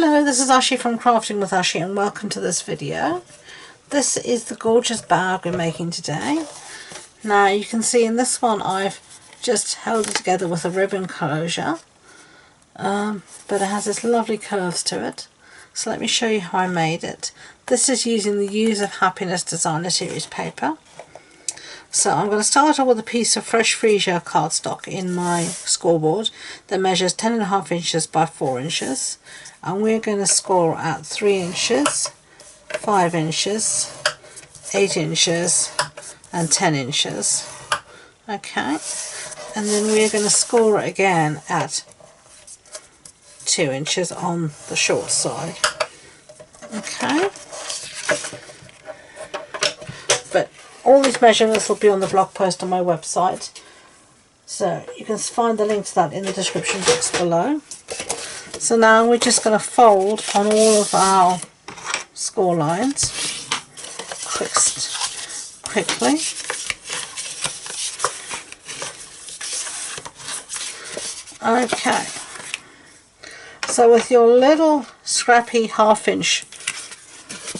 Hello, this is Ashee from Crafting with Ashee, and welcome to this video. This is the gorgeous bag we're making today. Now you can see in this one I've just held it together with a ribbon closure, but it has this lovely curves to it. So let me show you how I made it. This is using the Use of Happiness Designer Series paper. So I'm going to start off with a piece of fresh freesia cardstock in my scoreboard that measures 10.5 inches by 4 inches, and we're going to score at 3 inches, 5 inches, 8 inches and 10 inches. Okay, and then we're going to score it again at 2 inches on the short side. Okay, but all these measurements will be on the blog post on my website, so you can find the link to that in the description box below. So now we're just going to fold on all of our score lines quickly. Okay, so with your little scrappy 1/2 inch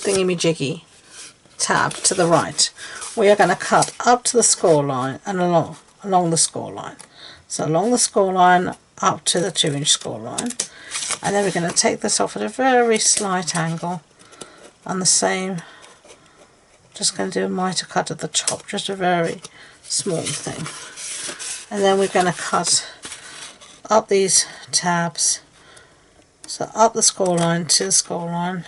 thingy-majiggy tab to the right, we are going to cut up to the score line and along the score line. So along the score line up to the 2 inch score line, and then we're going to take this off at a very slight angle, and the same, just going to do a miter cut at the top, just a very small thing, and then we're going to cut up these tabs, so up the score line to the score line,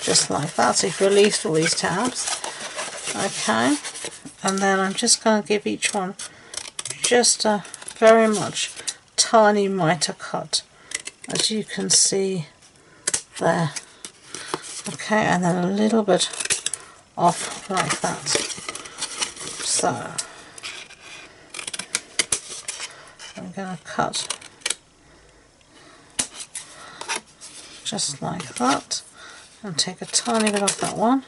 just like that. So you've released all these tabs. Okay, and then I'm just going to give each one just a very much tiny miter cut, as you can see there. Okay, and then a little bit off like that. So I'm going to cut just like that, and take a tiny bit off that one,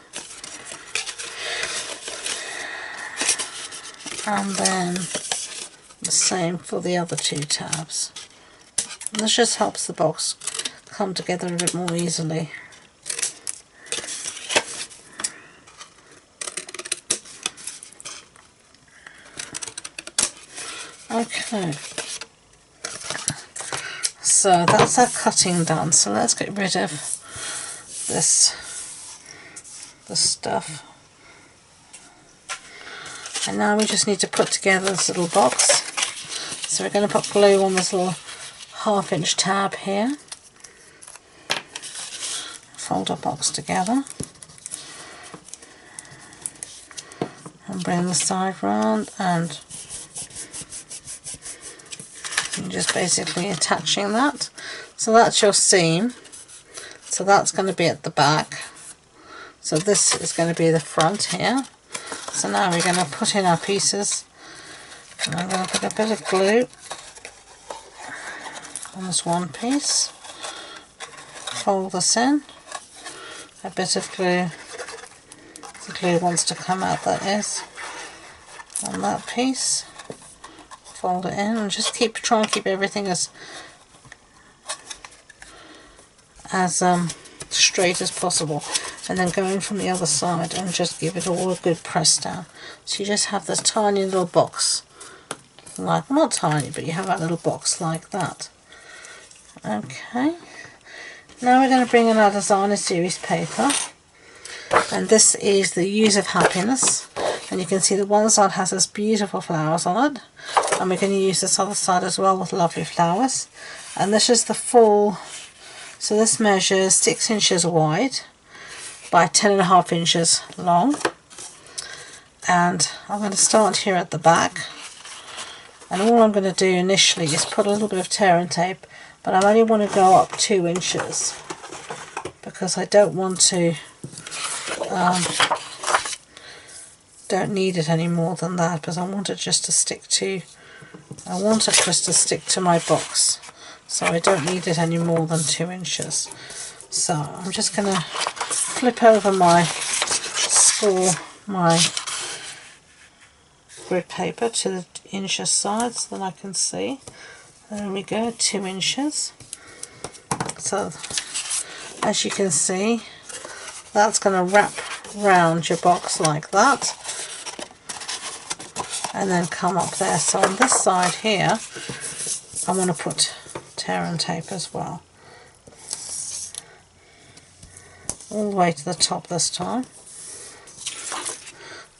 and then the same for the other 2 tabs. And this just helps the box come together a bit more easily. Okay, so that's our cutting done. So let's get rid of this stuff, and now we just need to put together this little box. So we're going to put glue on this little 1/2 inch tab here, fold our box together and bring the side round, and you're just basically attaching that. So that's your seam. So that's going to be at the back. So this is going to be the front here. So now we're going to put in our pieces, and I'm going to put a bit of glue on this one piece, fold this in, a bit of glue, the glue wants to come out, that is, on that piece, fold it in, and just try and keep everything as straight as possible, and then go in from the other side and just give it all a good press down. So you just have this tiny little box, like, not tiny, but you have that little box like that. Okay, now we're going to bring in our designer series paper, and this is the Use of Happiness, and you can see the one side has this beautiful flowers on it, and we're going to use this other side as well with lovely flowers. And this is the full, so this measures 6 inches wide by 10.5 inches long, and I'm going to start here at the back, and all I'm going to do initially is put a little bit of tear and tape, but I only want to go up 2 inches because I don't want to don't need it any more than that, because I want it just to stick to my box, so I don't need it any more than 2 inches. So I'm just going to flip over my grid paper to the inch side so that I can see. There we go, 2 inches. So as you can see, that's going to wrap round your box like that and then come up there. So on this side here I want to put tear and tape as well, all the way to the top this time,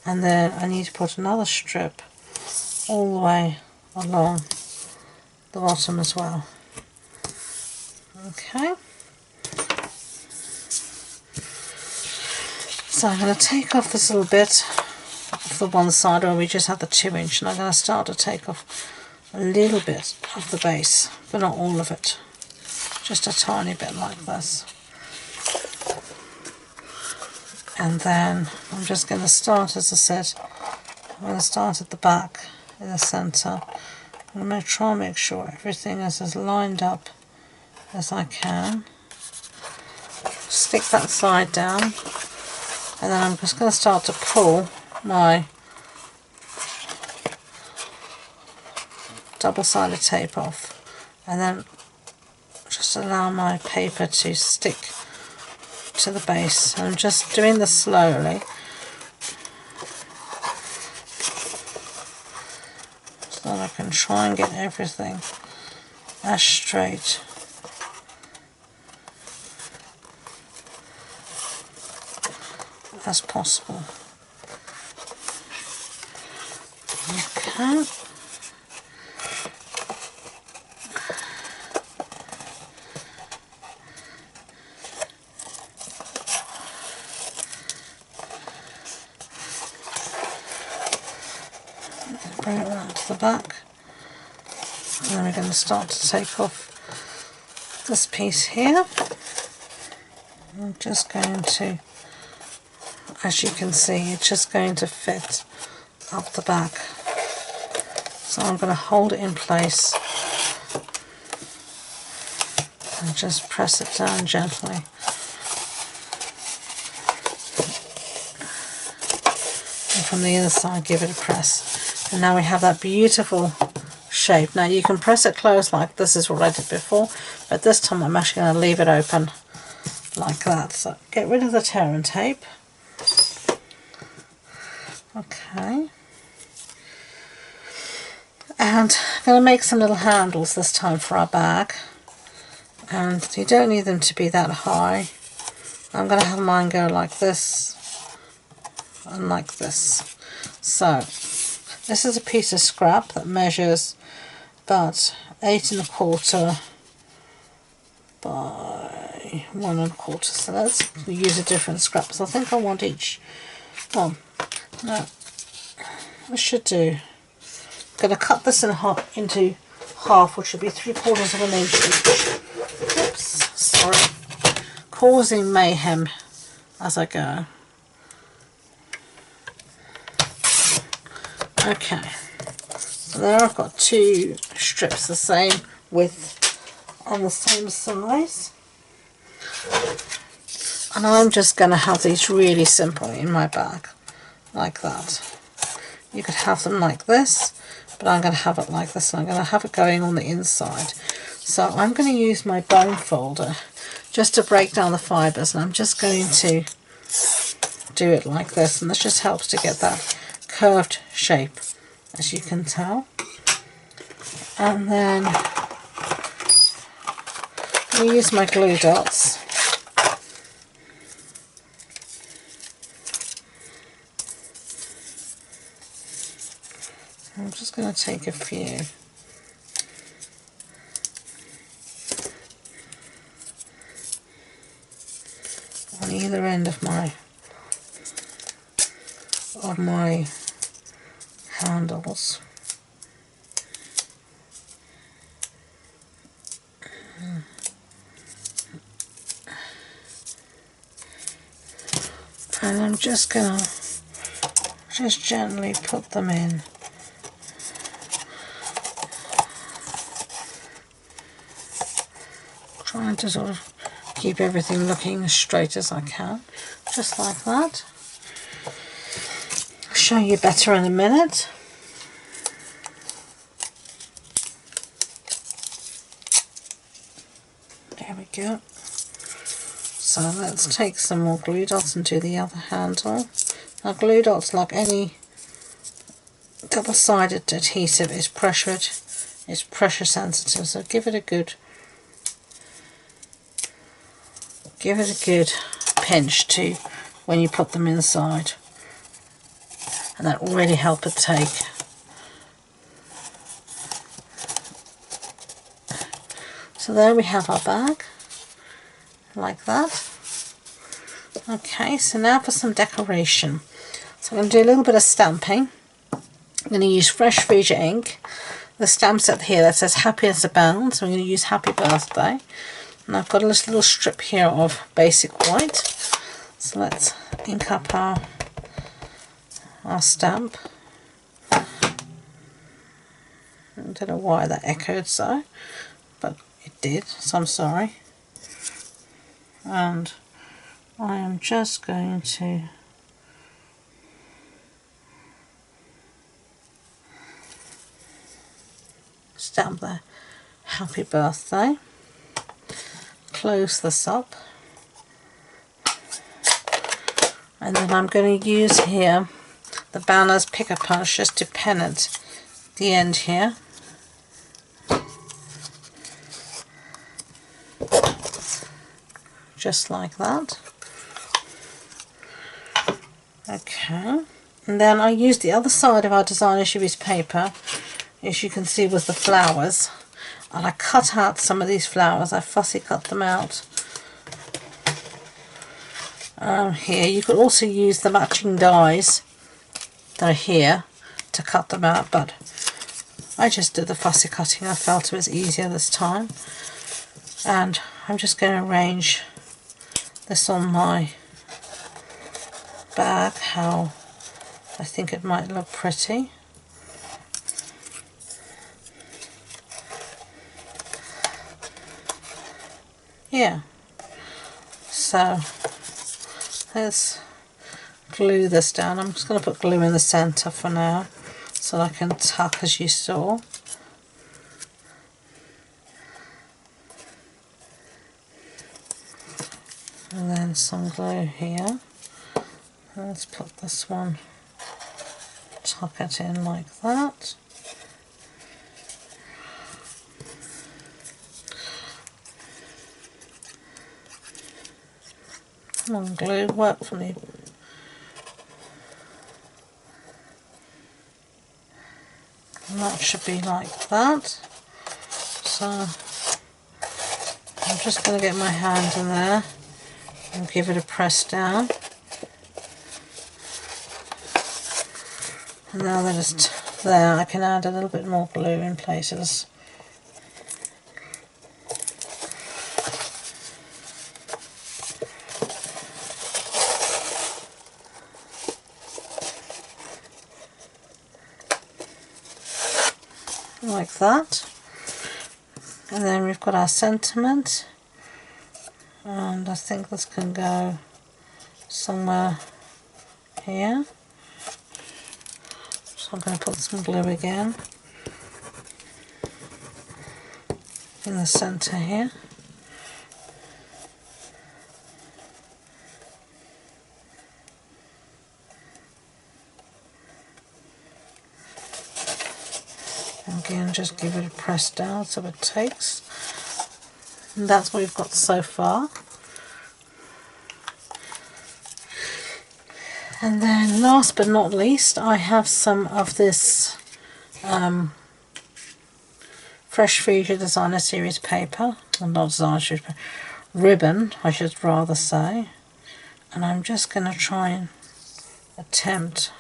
and then I need to put another strip all the way along the bottom as well. Okay, so I'm going to take off this little bit off the one side where we just have the 2 inch, and I'm going to start to take off a little bit of the base, but not all of it, just a tiny bit like this. And then I'm just going to start, as I said, I'm going to start at the back in the centre. I'm going to try and make sure everything is as lined up as I can. Stick that side down, and then I'm just going to start to pull my double-sided tape off, and then just allow my paper to stick to the base. I'm just doing this slowly so that I can try and get everything as straight as possible. Okay. Bring it round to the back, and then we're going to start to take off this piece here. I'm just going to, as you can see, it's just going to fit up the back. So I'm going to hold it in place and just press it down gently. And from the other side give it a press. And now we have that beautiful shape. Now you can press it closed like this is what I did before, but this time I'm actually going to leave it open like that. So get rid of the tear and tape. Okay. And I'm going to make some little handles this time for our bag. And you don't need them to be that high. I'm going to have mine go like this and like this. So this is a piece of scrap that measures about 8 1/4 by 1 1/4. So let's use a different scrap. So I think I want each. Oh, no, I should do. I'm going to cut this into half, which should be 3/4 of an inch each. Oops, sorry. Causing mayhem as I go. Okay, so there I've got 2 strips the same width and the same size, and I'm just going to have these really simple in my bag like that. You could have them like this, but I'm going to have it like this, and I'm going to have it going on the inside. So I'm going to use my bone folder just to break down the fibres, and I'm just going to do it like this, and this just helps to get that curved shape, as you can tell. And then I use my glue dots. I'm just going to take a few. On either end of my handles. And I'm just going to just gently put them in. Trying to sort of keep everything looking as straight as I can, just like that. I'll show you better in a minute. go. So let's take some more glue dots and do the other handle. Now glue dots, like any double-sided adhesive, is pressure sensitive, so give it a good pinch to when you put them inside, and that will really help it take. So there we have our bag, like that. Okay, so now for some decoration. So I'm going to do a little bit of stamping. I'm going to use Fresh Freesia ink. The stamp set here that says Happiness Abounds, so I'm going to use Happy Birthday. And I've got a little strip here of basic white. So let's ink up our stamp. I don't know why that echoed so, but it did, so I'm sorry. And I am just going to stamp the Happy Birthday. Close this up. And then I'm going to use here the Banner's Picker Punch just to pen it the end here. Just like that. Okay, and then I used the other side of our designer series paper, as you can see, with the flowers, and I cut out some of these flowers. I fussy cut them out. Here you could also use the matching dies that are here to cut them out, but I just did the fussy cutting. I felt it was easier this time, and I'm just going to arrange this on my bag how I think it might look pretty. Yeah, so let's glue this down. I'm just going to put glue in the center for now so I can tuck, as you saw. And then some glue here. Let's put this one, tuck it in like that. Come on, glue, work for me. And that should be like that. So I'm just going to get my hand in there and give it a press down. And now that it's there, I can add a little bit more glue in places. Like that. And then we've got our sentiment, and I think this can go somewhere here. So I'm going to put some glue again in the center here. Again, just give it a press down so it takes. And that's what we've got so far. And then last but not least, I have some of this Fresh Freesia Designer Series paper, or not Designer Series paper, ribbon I should rather say, and I'm just going to try and attempt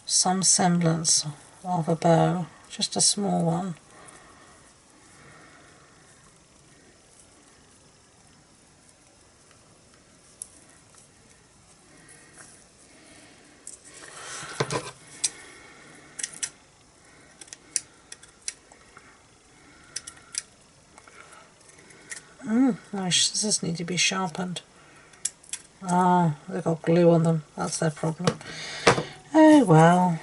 some semblance of a bow, just a small one. My scissors need to be sharpened. Ah, they've got glue on them. That's their problem. Oh well.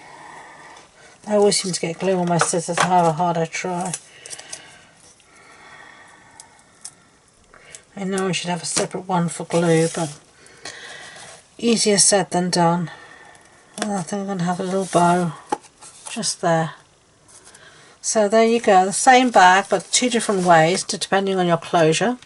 I always seem to get glue on my scissors however hard I try. I know I should have a separate one for glue, but easier said than done. And I think I'm going to have a little bow just there. So there you go, the same bag but two different ways depending on your closure.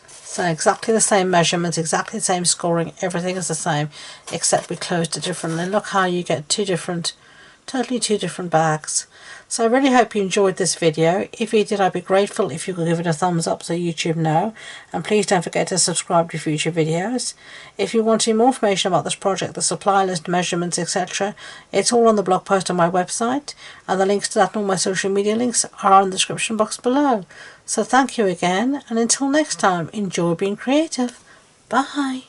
So exactly the same measurements, exactly the same scoring, everything is the same except we closed it differently. Look how you get totally two different bags. So I really hope you enjoyed this video. If you did, I'd be grateful if you could give it a thumbs up so YouTube know, and please don't forget to subscribe to future videos. If you want more information about this project, the supply list, measurements, etc., it's all on the blog post on my website, and the links to that and all my social media links are in the description box below. So thank you again, and until next time, enjoy being creative. Bye.